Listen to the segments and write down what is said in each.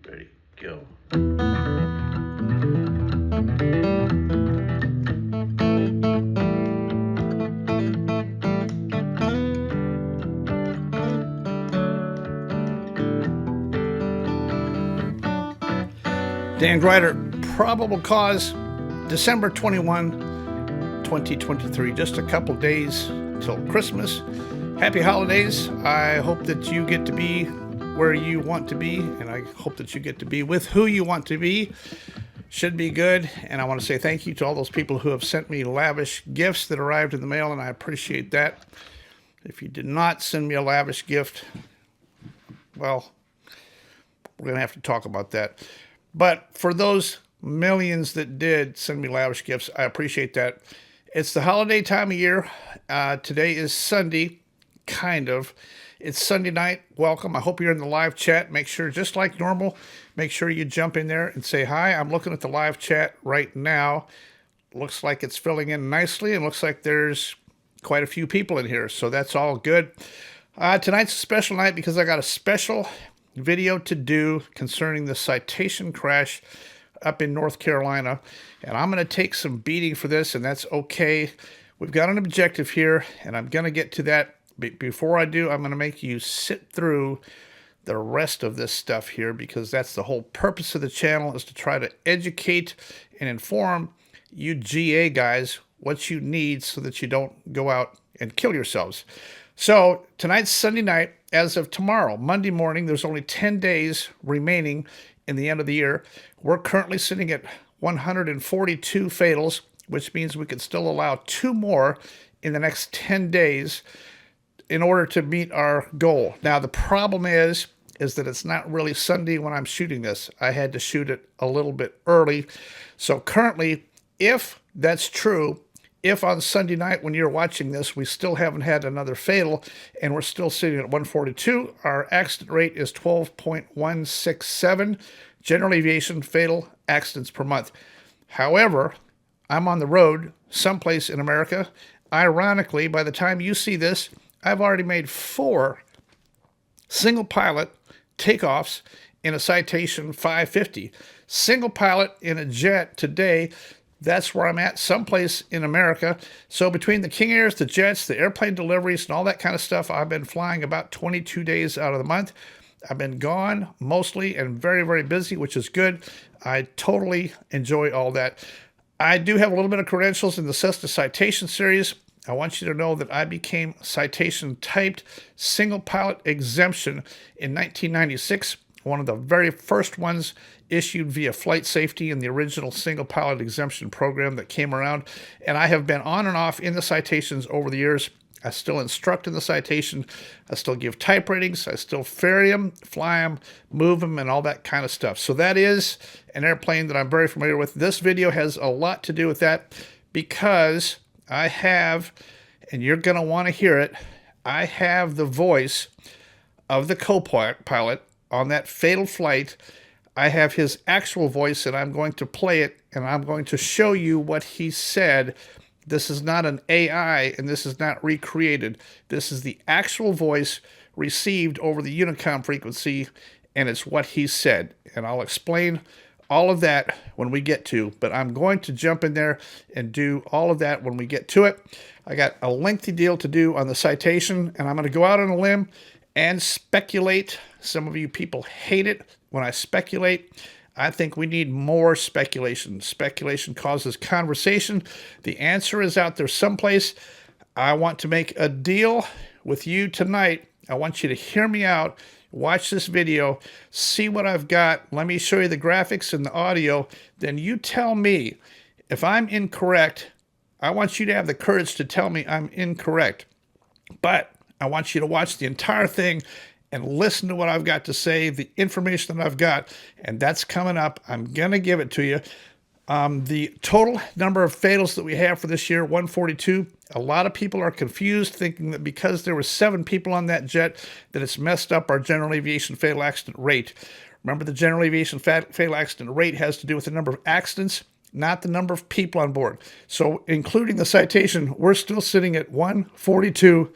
Ready, go. Dan Gryder, probable cause, December 21, 2023. Just a couple days till Christmas. Happy holidays. I hope that you get to be where you want to be, and I hope that you get to be with who you want to be. Should be good. And I want to say thank you to all those people who have sent me lavish gifts that arrived in the mail, and I appreciate that. If you did not send me a lavish gift, well, we're going to have to talk about that. But for those millions that did send me lavish gifts, I appreciate that. It's the holiday time of year. Today is Sunday, kind of. It's Sunday night. Welcome. I hope you're in the live chat. Make sure, just like normal, make sure you jump in there and say hi. I'm looking at the live chat right now. Looks like it's filling in nicely, and looks like there's quite a few people in here, so that's all good. Tonight's a special night because I got a special video to do concerning the Citation crash up in North Carolina, and I'm going to take some beating for this, and that's okay. We've got an objective here, and I'm going to get to that. But before I do, I'm going to make you sit through the rest of this stuff here, because that's the whole purpose of the channel, is to try to educate and inform you GA guys what you need so that you don't go out and kill yourselves. So tonight's Sunday night. As of tomorrow, Monday morning, there's only 10 days remaining in the end of the year. We're currently sitting at 142 fatals, which means we could still allow 2 more in the next 10 days in order to meet our goal. Now, the problem is that it's not really Sunday when I'm shooting this. I had to shoot it a little bit early. So currently, if that's true, if on Sunday night when you're watching this, we still haven't had another fatal and we're still sitting at 142, our accident rate is 12.167 general aviation fatal accidents per month. However, I'm on the road someplace in America. Ironically, by the time you see this, I've already made 4 single pilot takeoffs in a Citation 550. Single pilot in a jet today. That's where I'm at, someplace in America. So between the King Airs, the jets, the airplane deliveries, and all that kind of stuff, I've been flying about 22 days out of the month. I've been gone mostly and very, very busy, which is good. I totally enjoy all that. I do have a little bit of credentials in the Cessna Citation series. I want you to know that I became Citation typed single pilot exemption in 1996. One of the very first ones issued via flight safety in the original single pilot exemption program that came around. And I have been on and off in the Citations over the years. I still instruct in the Citation. I still give type ratings. I still ferry them, fly them, move them, and all that kind of stuff. So that is an airplane that I'm very familiar with. This video has a lot to do with that because I have, and you're going to want to hear it, I have the voice of the co-pilot on that fatal flight. I have his actual voice, and I'm going to play it, and I'm going to show you what he said. This is not an AI, and this is not recreated. This is the actual voice received over the Unicom frequency, and it's what he said. And I'll explain all of that when we get to, but I'm going to jump in there and do all of that when we get to it. I got a lengthy deal to do on the Citation, and I'm going to go out on a limb and speculate. Some of you people hate it when I speculate. I think we need more speculation. Speculation causes conversation. The answer is out there someplace. I want to make a deal with you tonight. I want you to hear me out. Watch this video. See what I've got. Let me show you the graphics and the audio. Then you tell me if I'm incorrect. I want you to have the courage to tell me I'm incorrect. But I want you to watch the entire thing and listen to what I've got to say, the information that I've got, and that's coming up. I'm going to give it to you. The total number of fatals that we have for this year, 142. A lot of people are confused, thinking that because there were 7 people on that jet, that it's messed up our general aviation fatal accident rate. Remember, the general aviation fatal accident rate has to do with the number of accidents, not the number of people on board. So including the Citation, we're still sitting at 142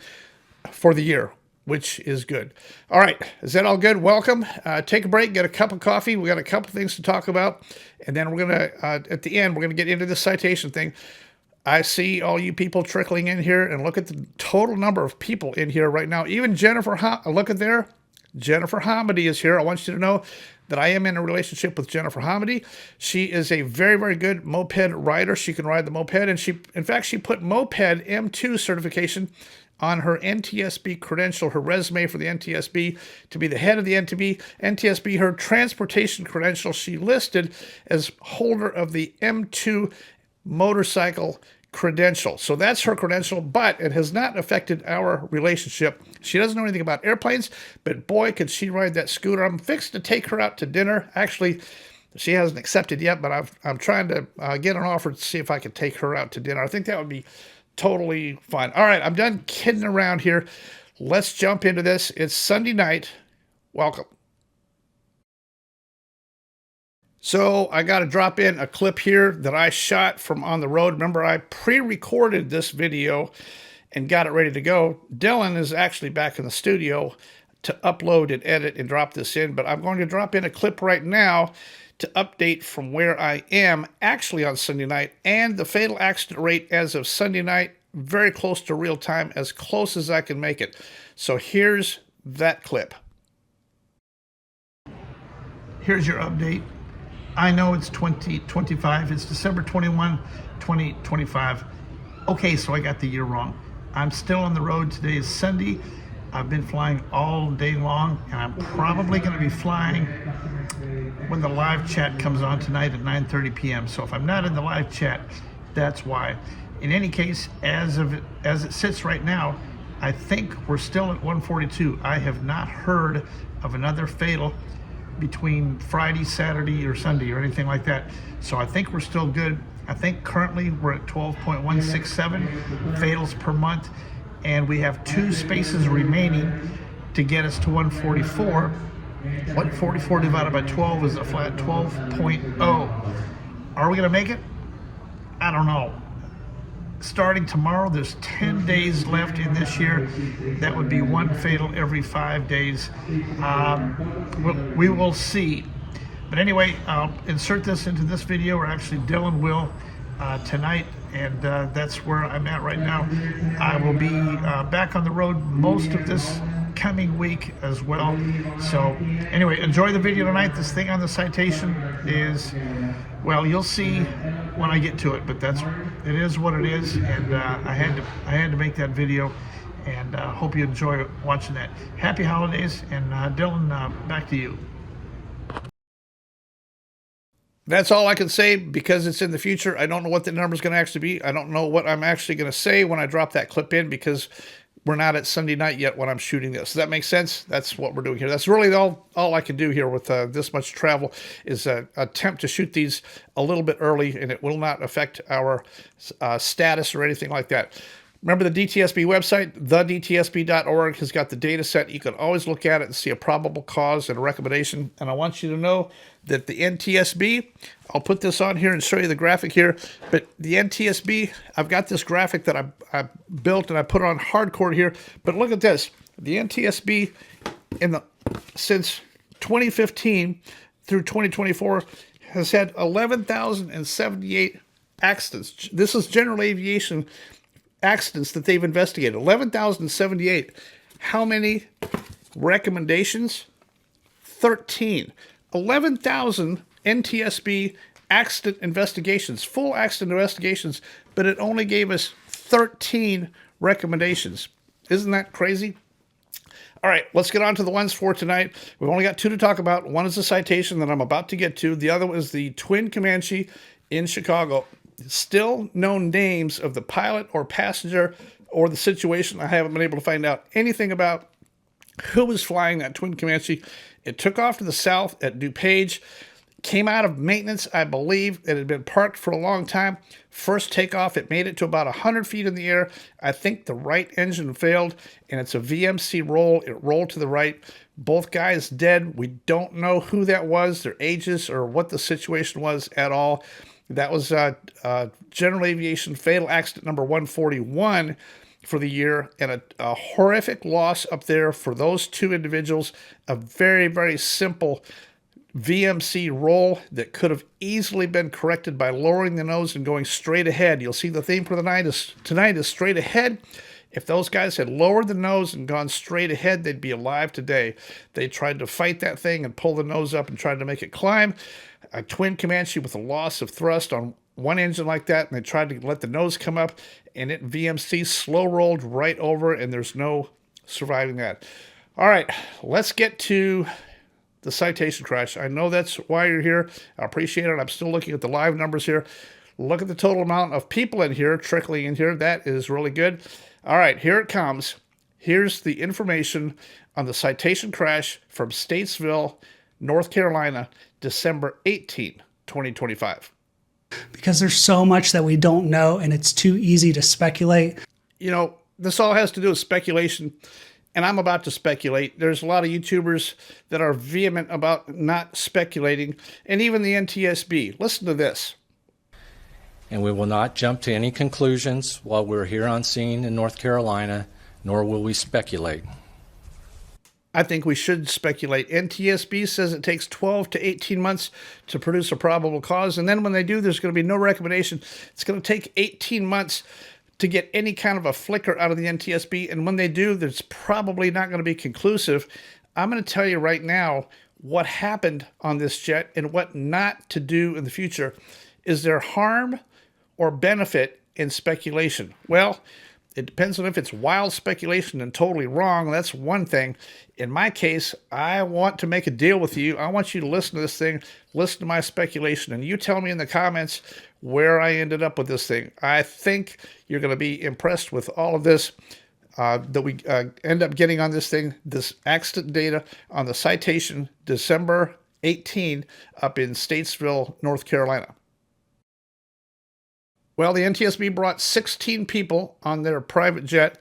for the year. which is good. All right, is that all good? Welcome. Take a break, get a cup of coffee. We got a couple things to talk about, and then we're gonna at the end we're gonna get into the citation thing. I see all you people trickling in here, and look at the total number of people in here right now. Even Jennifer, look at there. Jennifer Hamady is here. I want you to know that I am in a relationship with Jennifer Hamady. She is a very, very good moped rider. She can ride the moped, and in fact, she put moped M2 certification on her NTSB credential, her resume for the NTSB, to be the head of the NTSB. Her transportation credential, she listed as holder of the M2 motorcycle credential. So that's her credential, but it has not affected our relationship. She doesn't know anything about airplanes, but boy, could she ride that scooter. I'm fixed to take her out to dinner. Actually, she hasn't accepted yet, but I'm trying to get an offer to see if I can take her out to dinner. I think that would be totally fine. All right, I'm done kidding around here. Let's jump into this. It's Sunday night. Welcome. So I got to drop in a clip here that I shot from on the road. Remember, I pre-recorded this video and got it ready to go. Dylan is actually back in the studio to upload and edit and drop this in, but I'm going to drop in a clip right now to update from where I am actually on Sunday night, and the fatal accident rate as of Sunday night, very close to real time, as close as I can make it. So here's that clip. Here's your update. I know it's 2025. It's December 21, 2025. Okay, so I got the year wrong. I'm still on the road. Today is Sunday. I've been flying all day long, and I'm probably going to be flying when the live chat comes on tonight at 9:30 p.m. So if I'm not in the live chat, that's why. In any case, as it sits right now, I think we're still at 142. I have not heard of another fatal between Friday, Saturday, or Sunday, or anything like that. So I think we're still good. I think currently we're at 12.167 fatals per month, and we have 2 spaces remaining to get us to 144. 144 divided by 12 is a flat 12.0. Are we going to make it? I don't know. Starting tomorrow, there's 10 days left in this year. That would be 1 fatal every 5 days. We will see. But anyway, I'll insert this into this video, or actually Dylan will tonight, and that's where I'm at right now. I will be back on the road most of this coming week as well. So anyway, enjoy the video tonight. This thing on the citation is, well, you'll see when I get to it, but it is what it is, and I had to make that video, and hope you enjoy watching that. Happy holidays, and Dylan, back to you. That's all I can say, because it's in the future. I don't know what the number's going to actually be. I don't know what I'm actually going to say when I drop that clip in, because we're not at Sunday night yet when I'm shooting this. Does that make sense? That's what we're doing here. That's really all I can do here with this much travel, is attempt to shoot these a little bit early, and it will not affect our status or anything like that. Remember, the DTSB website, thedtsb.org, has got the data set. You can always look at it and see a probable cause and a recommendation. And I want you to know that the NTSB, I'll put this on here and show you the graphic here, but the NTSB, I've got this graphic that I built and I put on hardcore here, but look at this. The NTSB since 2015 through 2024 has had 11,078 accidents. This is general aviation accidents that they've investigated. 11,078. How many recommendations? 13. 11,000 NTSB accident investigations, full accident investigations, but it only gave us 13 recommendations. Isn't that crazy? All right, let's get on to the ones for tonight. We've only got 2 to talk about. One is the citation that I'm about to get to. The other is the twin Comanche in Chicago. Still no names of the pilot or passenger or the situation. I haven't been able to find out anything about who was flying that twin Comanche. It took off to the south at DuPage, came out of maintenance, I believe. It had been parked for a long time. First takeoff, it made it to about 100 feet in the air. I think the right engine failed, and it's a VMC roll. It rolled to the right. Both guys dead. We don't know who that was, their ages, or what the situation was at all. That was General Aviation fatal accident number 141 for the year, and a horrific loss up there for those two individuals. A very, very simple VMC roll that could have easily been corrected by lowering the nose and going straight ahead. You'll see the theme for the night tonight is straight ahead. If those guys had lowered the nose and gone straight ahead, they'd be alive today. They tried to fight that thing and pull the nose up and tried to make it climb. A twin Comanche with a loss of thrust on one engine like that, and they tried to let the nose come up, and it VMC slow rolled right over, and there's no surviving that. All right, let's get to the Citation crash. I know that's why you're here. I appreciate it. I'm still looking at the live numbers here. Look at the total amount of people in here, trickling in here. That is really good. All right, here it comes. Here's the information on the Citation crash from Statesville, North Carolina, December 18, 2025. Because there's so much that we don't know, and it's too easy to speculate. You know, this all has to do with speculation, and I'm about to speculate. There's a lot of YouTubers that are vehement about not speculating, and even the NTSB. Listen to this. And we will not jump to any conclusions while we're here on scene in North Carolina, nor will we speculate. I think we should speculate. NTSB says it takes 12 to 18 months to produce a probable cause, and then when they do, there's going to be no recommendation. It's going to take 18 months to get any kind of a flicker out of the NTSB, and when they do, there's probably not going to be conclusive. I'm going to tell you right now what happened on this jet and what not to do in the future. Is there harm or benefit in speculation? Well, it depends on if it's wild speculation and totally wrong. That's one thing. In my case, I want to make a deal with you. I want you to listen to this thing, listen to my speculation, and you tell me in the comments where I ended up with this thing. I think you're going to be impressed with all of this that we end up getting on this thing, this accident data on the Citation December 18 up in Statesville, North Carolina. Well, the NTSB brought 16 people on their private jet.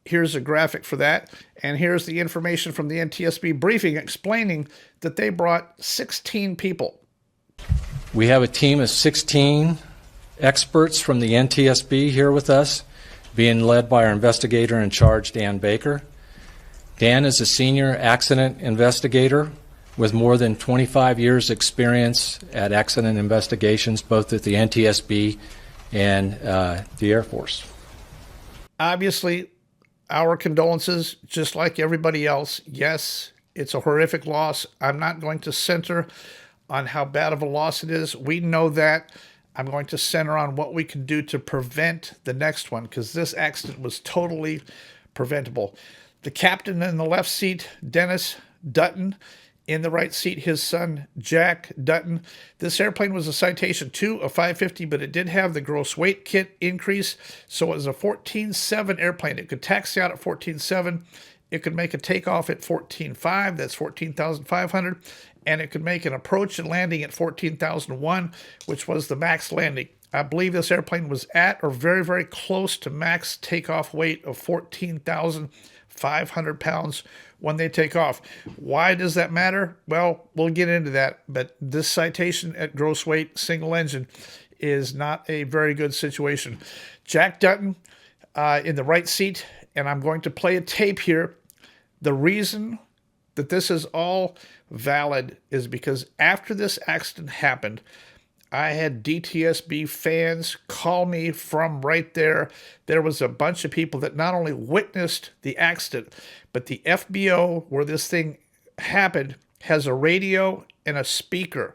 Here's a graphic for that. And here's the information from the NTSB briefing explaining that they brought 16 people. We have a team of 16 experts from the NTSB here with us, being led by our investigator in charge, Dan Baker. Dan is a senior accident investigator with more than 25 years experience at accident investigations, both at the NTSB and the Air Force. Obviously, our condolences, just like everybody else. Yes, it's a horrific loss. I'm not going to center on how bad of a loss it is. We know that. I'm going to center on what we can do to prevent the next one, because this accident was totally preventable. The captain in the left seat, Dennis Dutton. In the right seat, his son, Jack Dutton. This airplane was a Citation 2, a 550, but it did have the gross weight kit increase, so it was a 14.7 airplane. It could taxi out at 14.7. It could make a takeoff at 14.5, that's 14,500, and it could make an approach and landing at 14,001, which was the max landing. I believe this airplane was at or very, very close to max takeoff weight of 14,500 pounds when they take off. Why does that matter? Well, we'll get into that, but this Citation at gross weight single engine is not a very good situation. Jack Dutton in the right seat, and I'm going to play a tape here. The reason that this is all valid is because after this accident happened, I had DTSB fans call me from right there. There was a bunch of people that not only witnessed the accident, but the FBO where this thing happened has a radio and a speaker.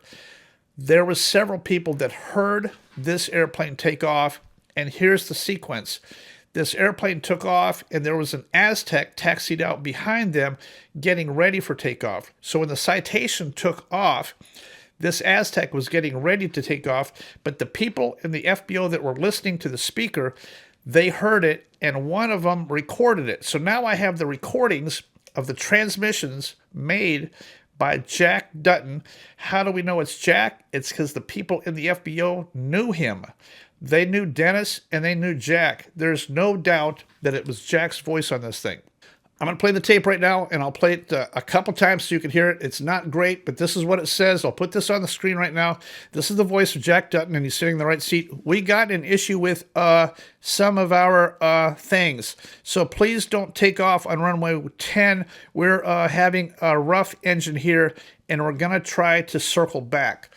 There was several people that heard this airplane take off, and here's the sequence. This airplane took off, and there was an Aztec taxied out behind them getting ready for takeoff. So when the Citation took off, this Aztec was getting ready to take off, but the people in the FBO that were listening to the speaker, they heard it, and one of them recorded it. So now I have the recordings of the transmissions made by Jack Dutton. How do we know it's Jack? It's because the people in the FBO knew him. They knew Dennis, and they knew Jack. There's no doubt that it was Jack's voice on this thing. I'm going to play the tape right now, and I'll play it a couple times so you can hear it. It's not great, but this is what it says. I'll put this on the screen right now. This is the voice of Jack Dutton, and he's sitting in the right seat. We got an issue with some of our things, so please don't take off on runway 10. We're having a rough engine here, and we're going to try to circle back.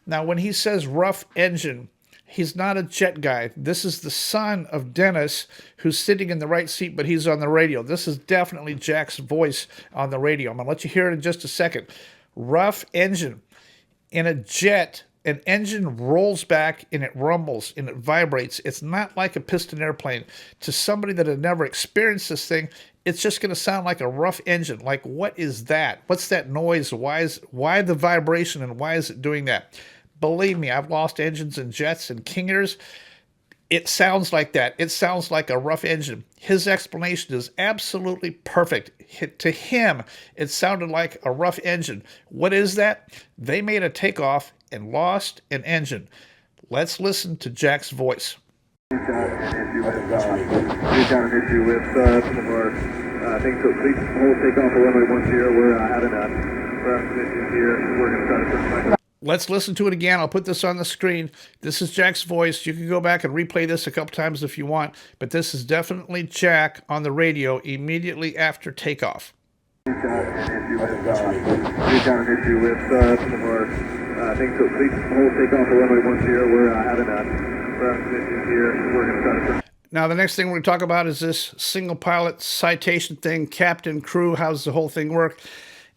Now, when he says rough engine, he's not a jet guy. This is the son of Dennis, who's sitting in the right seat, but he's on the radio. This is definitely Jack's voice on the radio. I'm going to let you hear it in just a second. Rough engine. In a jet, an engine rolls back and it rumbles and it vibrates. It's not like a piston airplane. To somebody that had never experienced this thing, it's just going to sound like a rough engine. Like, what is that? What's that noise? Why the vibration, and why is it doing that? Believe me, I've lost engines in jets and King Airs. It sounds like that. It sounds like a rough engine. His explanation is absolutely perfect. To him, it sounded like a rough engine. What is that? They made a takeoff and lost an engine. Let's listen to Jack's voice. We've got an issue with some of our things. So please hold takeoff for runway 10. We're having a issues here. We're going to try to circle back. Let's listen to it again. I'll put this on the screen. This is Jack's voice. You can go back and replay this a couple times if you want, but this is definitely Jack on the radio immediately after takeoff. We've got an issue with some of our things. So please hold takeoff for runway 10. We're having a issues here. We're going to try to circle. Now, the next thing we're going to talk about is this single pilot citation thing, captain, crew. How does the whole thing work?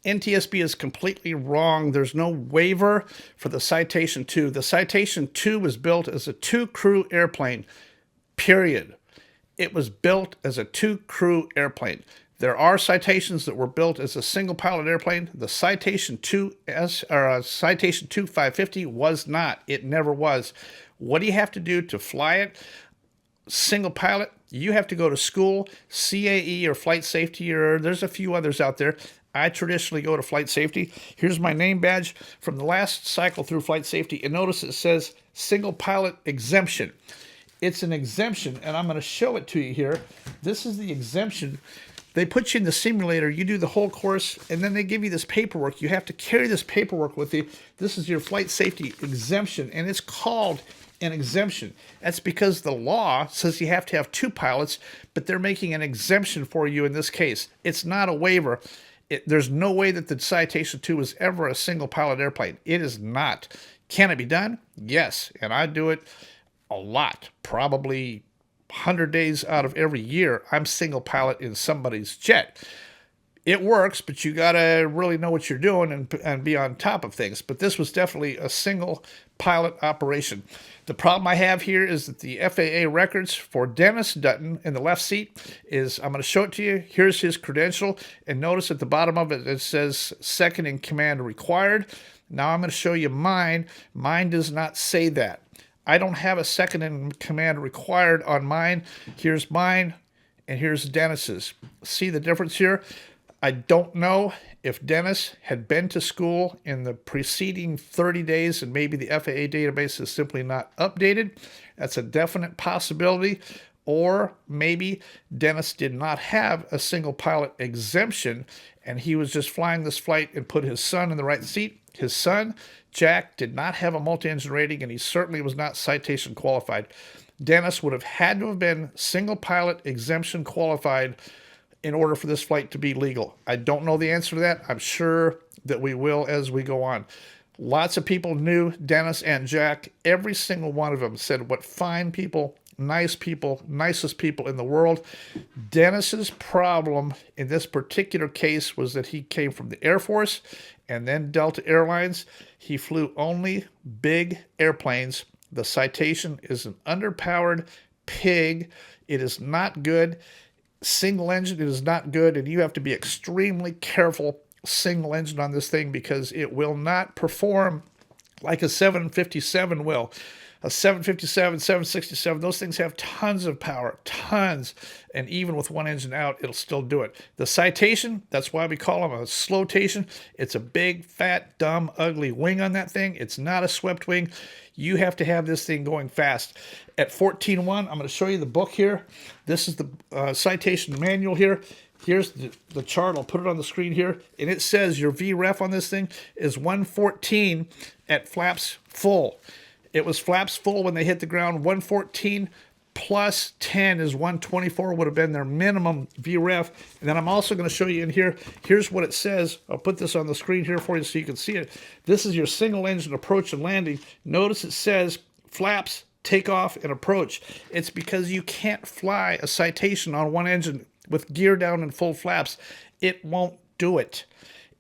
NTSB is completely wrong. There's no waiver for the Citation 2. The Citation 2 was built as a 2-crew airplane, period. It was built as a 2-crew airplane. There are citations that were built as a single-pilot airplane. The Citation 2S or Citation 2 550 was not. It never was. What do you have to do to fly it? Single pilot, you have to go to school, CAE or flight safety, or there's a few others out there. I traditionally go to flight safety. Here's my name badge from the last cycle through flight safety. And notice it says single pilot exemption. It's an exemption, and I'm going to show it to you here. This is the exemption. They put you in the simulator, you do the whole course, and then they give you this paperwork. You have to carry this paperwork with you. This is your flight safety exemption, and it's called an exemption. That's because the law says you have to have 2 pilots, but they're making an exemption for you in this case. It's not a waiver. There's no way that the Citation 2 was ever a single pilot airplane. It is not. Can it be done? Yes, and I do it a lot, probably 100 days out of every year. I'm single pilot in somebody's jet. It works, but you got to really know what you're doing and be on top of things. But this was definitely a single pilot operation. The problem I have here is that the FAA records for Dennis Dutton in the left seat is, I'm going to show it to you. Here's his credential, and notice at the bottom of it, it says second in command required. Now I'm going to show you mine. Mine does not say that. I don't have a second in command required on mine. Here's mine, and here's Dennis's. See the difference here? I don't know if Dennis had been to school in the preceding 30 days and maybe the FAA database is simply not updated. That's a definite possibility. Or maybe Dennis did not have a single pilot exemption and he was just flying this flight and put his son in the right seat. His son, Jack, did not have a multi-engine rating and he certainly was not citation qualified. Dennis would have had to have been single pilot exemption qualified in order for this flight to be legal. I don't know the answer to that. I'm sure that we will as we go on. Lots of people knew Dennis and Jack. Every single one of them said what fine people, nicest people in the world. Dennis's problem in this particular case was that he came from the Air Force and then Delta Airlines. He flew only big airplanes. The Citation is an underpowered pig. It is not good. Single engine, it is not good, and you have to be extremely careful single engine on this thing because it will not perform like a 757 will. A 757, 767, those things have tons of power, tons, and even with one engine out, it'll still do it. The Citation, that's why we call them a slowtation. It's a big, fat, dumb, ugly wing on that thing. It's not a swept wing. You have to have this thing going fast. At 14.1, I'm going to show you the book here. This is the Citation manual here. Here's the chart. I'll put it on the screen here. And it says your VREF on this thing is 114 at flaps full. It was flaps full when they hit the ground. 114 plus 10 is 124 would have been their minimum VREF. And then I'm also going to show you in here. Here's what it says. I'll put this on the screen here for you so you can see it. This is your single engine approach and landing. Notice it says flaps, takeoff, and approach. It's because you can't fly a Citation on one engine with gear down and full flaps. It won't do it.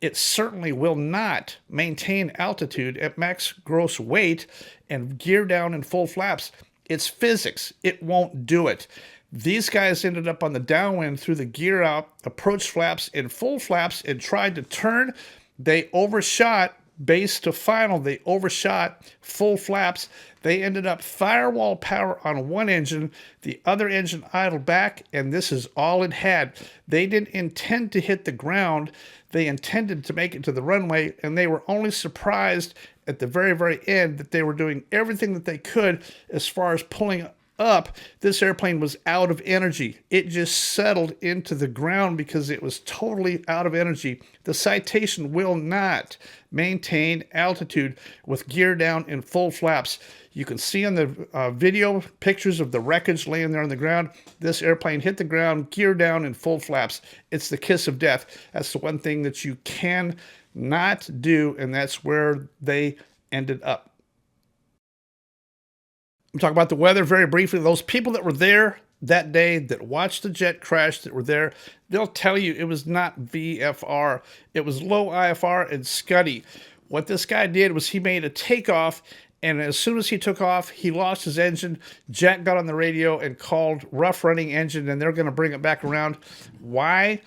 It certainly will not maintain altitude at max gross weight and gear down and full flaps. It's physics. It won't do it. These guys ended up on the downwind through the gear out, approach flaps, and full flaps, and tried to turn. They overshot base to final. They overshot full flaps. They ended up firewall power on one engine. The other engine idled back, and this is all it had. They didn't intend to hit the ground. They intended to make it to the runway, and they were only surprised at the very, very end that they were doing everything that they could as far as pulling up. This airplane was out of energy. It just settled into the ground because it was totally out of energy. The Citation will not maintain altitude with gear down and full flaps. You can see on the video pictures of the wreckage laying there on the ground. This airplane hit the ground, gear down, and full flaps. It's the kiss of death. That's the one thing that you can not do, and that's where they ended up. I'm talking about the weather very briefly. Those people that were there that day, that watched the jet crash, that were there, they'll tell you it was not VFR. It was low IFR and scuddy. What this guy did was he made a takeoff, and as soon as he took off, he lost his engine. Jack got on the radio and called rough running engine, and they're going to bring it back around. Why?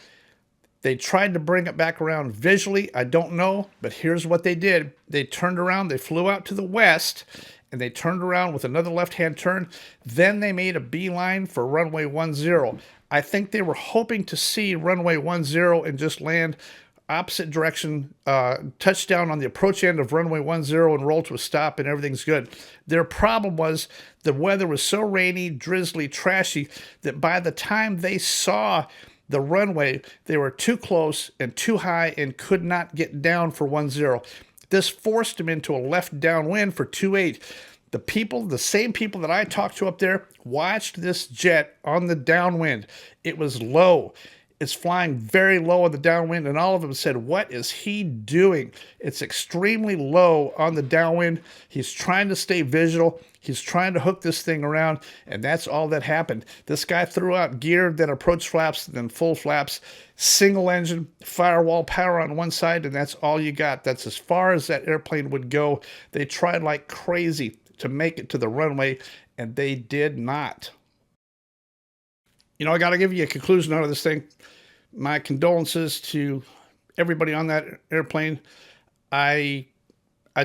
They tried to bring it back around visually. I don't know, but here's what they did. They turned around. They flew out to the west, and they turned around with another left-hand turn. Then they made a beeline for runway 10. I think they were hoping to see runway 10 and just land opposite direction, touchdown on the approach end of runway 10 and roll to a stop, and everything's good. Their problem was the weather was so rainy, drizzly, trashy that by the time they saw the runway, they were too close and too high and could not get down for 10. This forced them into a left downwind for 28. The same people that I talked to up there watched this jet on the downwind. It was low. It's flying very low on the downwind, and all of them said, what is he doing? It's extremely low on the downwind. He's trying to stay visual. He's trying to hook this thing around, and that's all that happened. This guy threw out gear, then approach flaps, then full flaps, single engine, firewall power on one side, and that's all you got. That's as far as that airplane would go. They tried like crazy to make it to the runway, and they did not. You know, I got to give you a conclusion out of this thing. My condolences to everybody on that airplane. I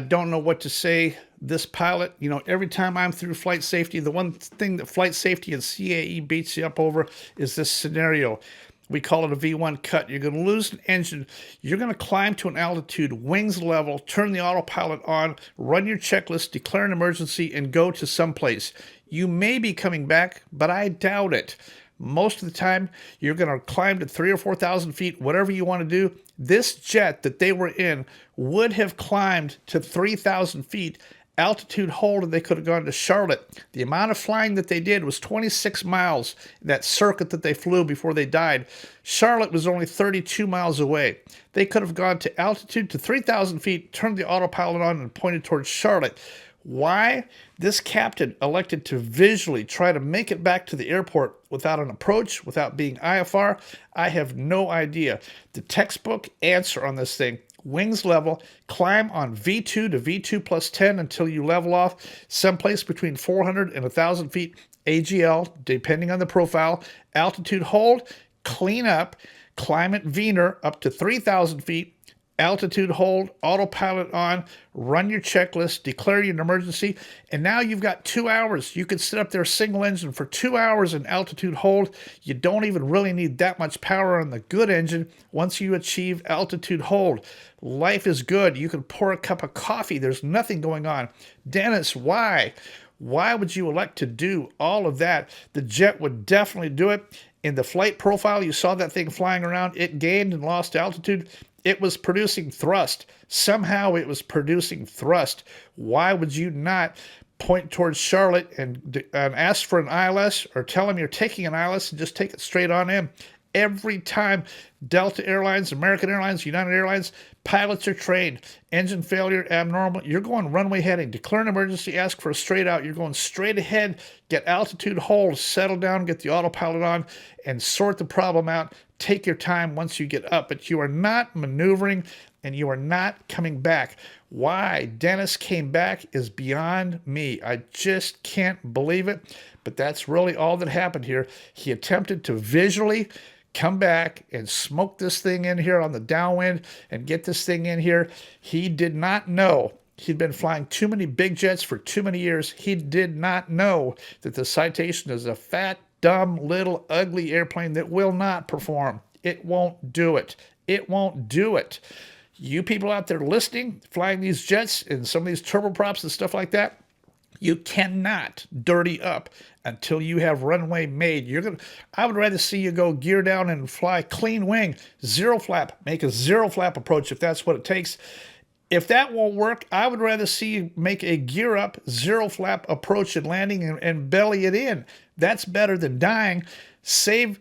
don't know what to say. This pilot, you know, every time I'm through flight safety, the one thing that flight safety and CAE beats you up over is this scenario. We call it a V1 cut. You're going to lose an engine. You're going to climb to an altitude, wings level, turn the autopilot on, run your checklist, declare an emergency, and go to someplace. You may be coming back, but I doubt it. Most of the time, you're going to climb to 3,000 or 4,000 feet, whatever you want to do. This jet that they were in would have climbed to 3,000 feet, altitude hold, and they could have gone to Charlotte. The amount of flying that they did was 26 miles, that circuit that they flew before they died. Charlotte was only 32 miles away. They could have gone to altitude to 3,000 feet, turned the autopilot on, and pointed towards Charlotte. Why this captain elected to visually try to make it back to the airport without an approach, without being IFR, I have no idea. The textbook answer on this thing, wings level, climb on V2 to V2 plus 10 until you level off, someplace between 400 and 1,000 feet AGL, depending on the profile, altitude hold, clean up, climb at Wiener up to 3,000 feet, altitude hold, autopilot on, run your checklist, declare an emergency, and now you've got 2 hours. You can sit up there single engine for 2 hours in altitude hold. You don't even really need that much power on the good engine once you achieve altitude hold. Life is good. You can pour a cup of coffee. There's nothing going on. Dennis, why? Why would you elect to do all of that? The jet would definitely do it. In the flight profile, you saw that thing flying around. It gained and lost altitude. It was producing thrust. Somehow it was producing thrust. Why would you not point towards Charlotte and ask for an ILS, or tell them you're taking an ILS and just take it straight on in? Every time Delta Airlines, American Airlines, United Airlines, pilots are trained. Engine failure, abnormal. You're going runway heading. Declare an emergency, ask for a straight out. You're going straight ahead, get altitude, hold, settle down, get the autopilot on, and sort the problem out. Take your time once you get up. But you are not maneuvering, and you are not coming back. Why Dennis came back is beyond me. I just can't believe it. But that's really all that happened here. He attempted to visually come back and smoke this thing in here on the downwind and get this thing in here. He did not know. He'd been flying too many big jets for too many years. He did not know that the Citation is a fat, dumb, little, ugly airplane that will not perform. It won't do it. It won't do it. You people out there listening, flying these jets and some of these turboprops and stuff like that, you cannot dirty up until you have runway made. I would rather see you go gear down and fly clean wing, zero flap, make a zero flap approach if that's what it takes. If that won't work, I would rather see you make a gear up, zero flap approach and landing and belly it in. That's better than dying. Save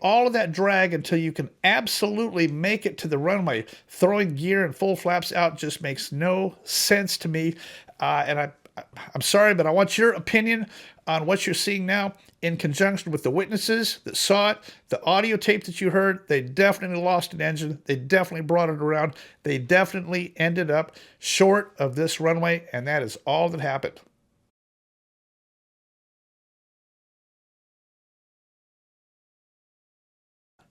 all of that drag until you can absolutely make it to the runway. Throwing gear and full flaps out just makes no sense to me. And I'm sorry, but I want your opinion on what you're seeing now in conjunction with the witnesses that saw it, the audio tape that you heard. They definitely lost an engine. They definitely brought it around. They definitely ended up short of this runway, and that is all that happened.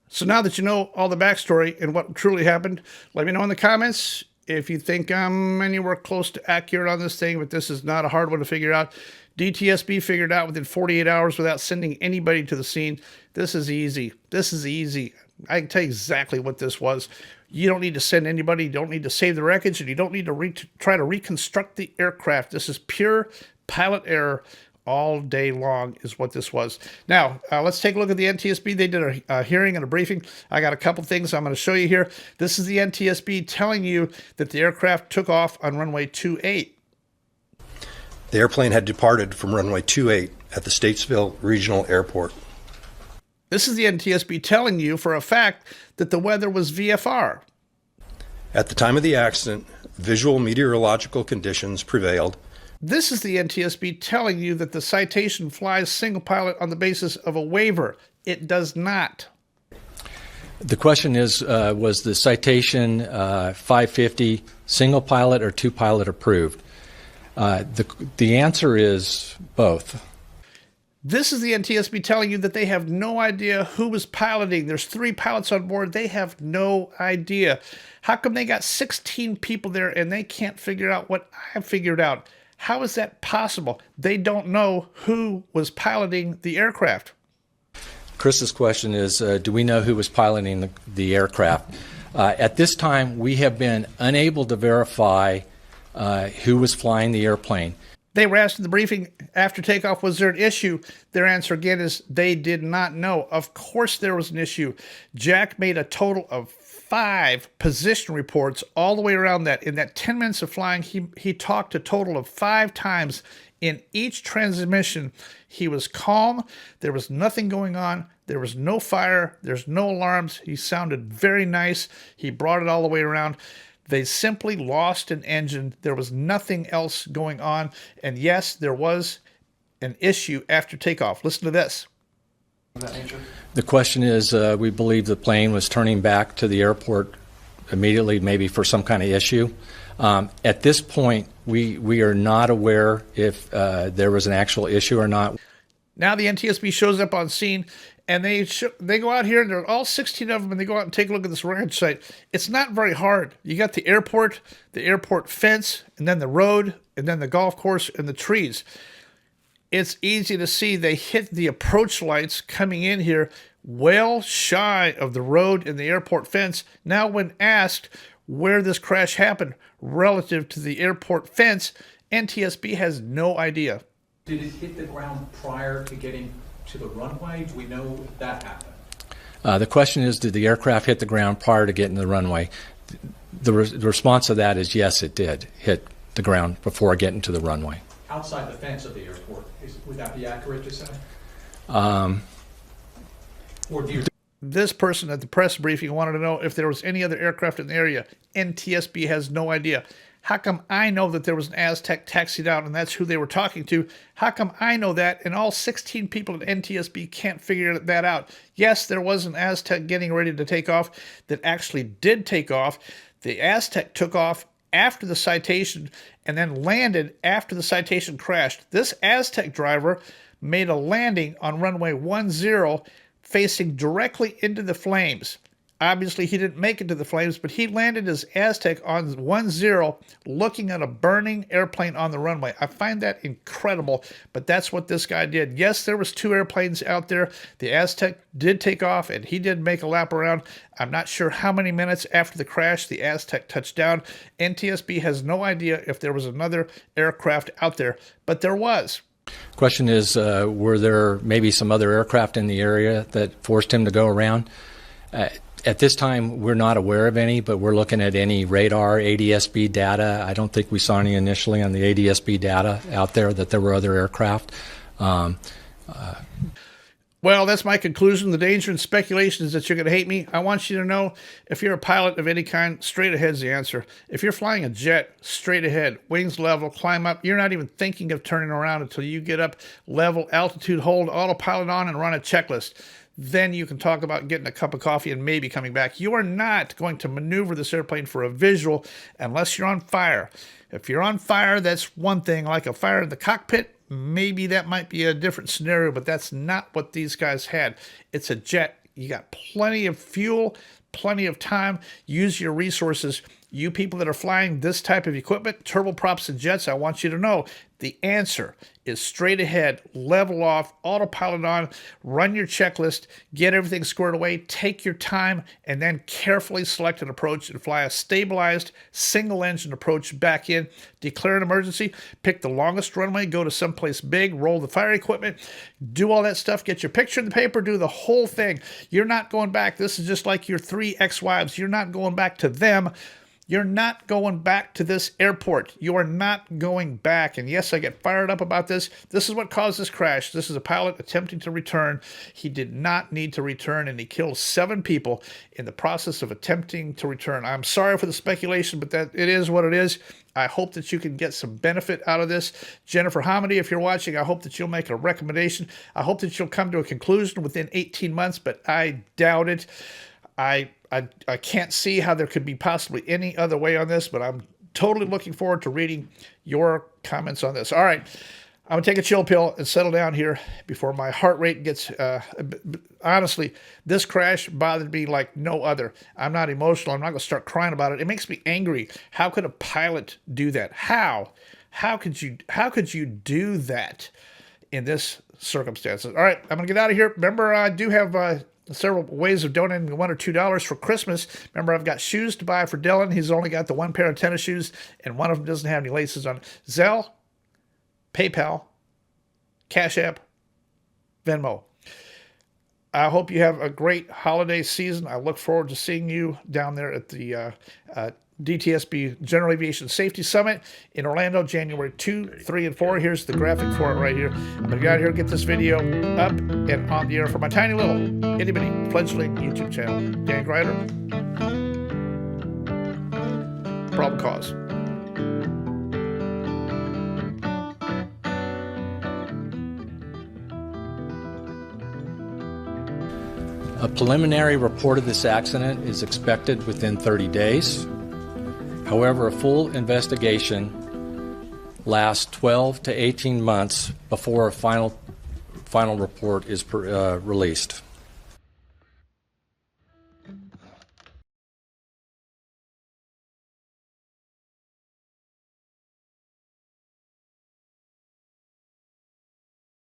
So now that you know all the backstory and what truly happened, let me know in the comments if you think I'm anywhere close to accurate on this thing, but this is not a hard one to figure out. DTSB figured out within 48 hours without sending anybody to the scene. This is easy. This is easy. I can tell you exactly what this was. You don't need to send anybody. You don't need to save the wreckage, and you don't need to try to reconstruct the aircraft. This is pure pilot error all day long is what this was. Now, let's take a look at the NTSB. They did a hearing and a briefing. I got a couple things I'm going to show you here. This is the NTSB telling you that the aircraft took off on runway 28. The airplane had departed from runway 28 at the Statesville Regional Airport. This is the NTSB telling you for a fact that the weather was VFR. At the time of the accident, visual meteorological conditions prevailed. This is the NTSB telling you that the Citation flies single pilot on the basis of a waiver. It does not. The question is, was the Citation 550 single pilot or two pilot approved? The answer is both. This is the NTSB telling you that they have no idea who was piloting. There's 3 pilots on board. They have no idea. How come they got 16 people there and they can't figure out what I figured out? How is that possible? They don't know who was piloting the aircraft. Chris's question is, do we know who was piloting the aircraft? At this time, we have been unable to verify who was flying the airplane. They were asked in the briefing after takeoff, was there an issue? Their answer again is they did not know. Of course there was an issue. Jack made a total of 5 position reports all the way around that. In that 10 minutes of flying, he talked a total of 5 times. In each transmission, he was calm. There was nothing going on. There was no fire. There's no alarms. He sounded very nice. He brought it all the way around. They simply lost an engine. There was nothing else going on. And yes, there was an issue after takeoff. Listen to this. The question is, we believe the plane was turning back to the airport immediately, maybe for some kind of issue. At this point, we are not aware if there was an actual issue or not. Now the NTSB shows up on scene, and they go out here, and there are all 16 of them, and they go out and take a look at this wreckage site. It's not very hard. You got the airport fence, and then the road, and then the golf course, and the trees. It's easy to see they hit the approach lights coming in here well shy of the road and the airport fence. Now, when asked where this crash happened relative to the airport fence, NTSB has no idea. Did it hit the ground prior to getting to the runway? Do we know if that happened? The question is, did the aircraft hit the ground prior to getting to the runway? The response to that is yes, it did hit the ground before getting to the runway. Outside the fence of the airport, would that be accurate to say? Or do you? This person at the press briefing wanted to know if there was any other aircraft in the area. NTSB has no idea. How come I know that there was an Aztec taxied out and that's who they were talking to? How come I know that and all 16 people at NTSB can't figure that out? Yes, there was an Aztec getting ready to take off that actually did take off. The Aztec took off after the Citation and then landed after the Citation crashed. This Aztec driver made a landing on runway 10 facing directly into the flames. Obviously, he didn't make it to the flames, but he landed his Aztec on 10 looking at a burning airplane on the runway. I find that incredible, but that's what this guy did. Yes, there was 2 airplanes out there. The Aztec did take off, and he did make a lap around. I'm not sure how many minutes after the crash the Aztec touched down. NTSB has no idea if there was another aircraft out there, but there was. Question is, were there maybe some other aircraft in the area that forced him to go around? At this time, we're not aware of any, but we're looking at any radar, ADSB data. I don't think we saw any initially on the ADSB data out there that there were other aircraft. Well, that's my conclusion. The danger and speculation is that you're going to hate me. I want you to know, if you're a pilot of any kind, straight ahead's the answer. If you're flying a jet, straight ahead, wings level, climb up. You're not even thinking of turning around until you get up, level, altitude, hold, autopilot on, and run a checklist. Then you can talk about getting a cup of coffee and maybe coming back. You are not going to maneuver this airplane for a visual unless you're on fire. If you're on fire, that's one thing, like a fire in the cockpit. Maybe that might be a different scenario, but that's not what these guys had. It's a jet. You got plenty of fuel, plenty of time. Use your resources. You people that are flying this type of equipment, turboprops and jets, I want you to know the answer is straight ahead, level off, autopilot on, run your checklist, get everything squared away, take your time, and then carefully select an approach and fly a stabilized single-engine approach back in. Declare an emergency, pick the longest runway, go to someplace big, roll the fire equipment, do all that stuff, get your picture in the paper, do the whole thing. You're not going back. This is just like your 3 ex-wives. You're not going back to them. You're not going back to this airport. You are not going back. And yes, I get fired up about this. This is what caused this crash. This is a pilot attempting to return. He did not need to return, and he killed 7 people in the process of attempting to return. I'm sorry for the speculation, but that it is what it is. I hope that you can get some benefit out of this. Jennifer Hamady, if you're watching, I hope that you'll make a recommendation. I hope that you'll come to a conclusion within 18 months, but I doubt it. I can't see how there could be possibly any other way on this, but I'm totally looking forward to reading your comments on this. All right, I'm going to take a chill pill and settle down here before my heart rate gets... honestly, this crash bothered me like no other. I'm not emotional. I'm not going to start crying about it. It makes me angry. How could a pilot do that? How? How could you do that in this circumstances? All right, I'm going to get out of here. Remember, I do have... several ways of donating $1 or $2 for Christmas. Remember, I've got shoes to buy for Dylan. He's only got the 1 pair of tennis shoes, and one of them doesn't have any laces on. Zelle, PayPal, CashAPP, Venmo. I hope you have a great holiday season. I look forward to seeing you down there at the DTSB General Aviation Safety Summit in Orlando, January 2, 3, and 4. Here's the graphic for it right here. I'm going to get out here and get this video up and on the air for my tiny little itty-bitty fledgling YouTube channel. Dan Gryder. Problem cause. A preliminary report of this accident is expected within 30 days. However, a full investigation lasts 12 to 18 months before a final report is released.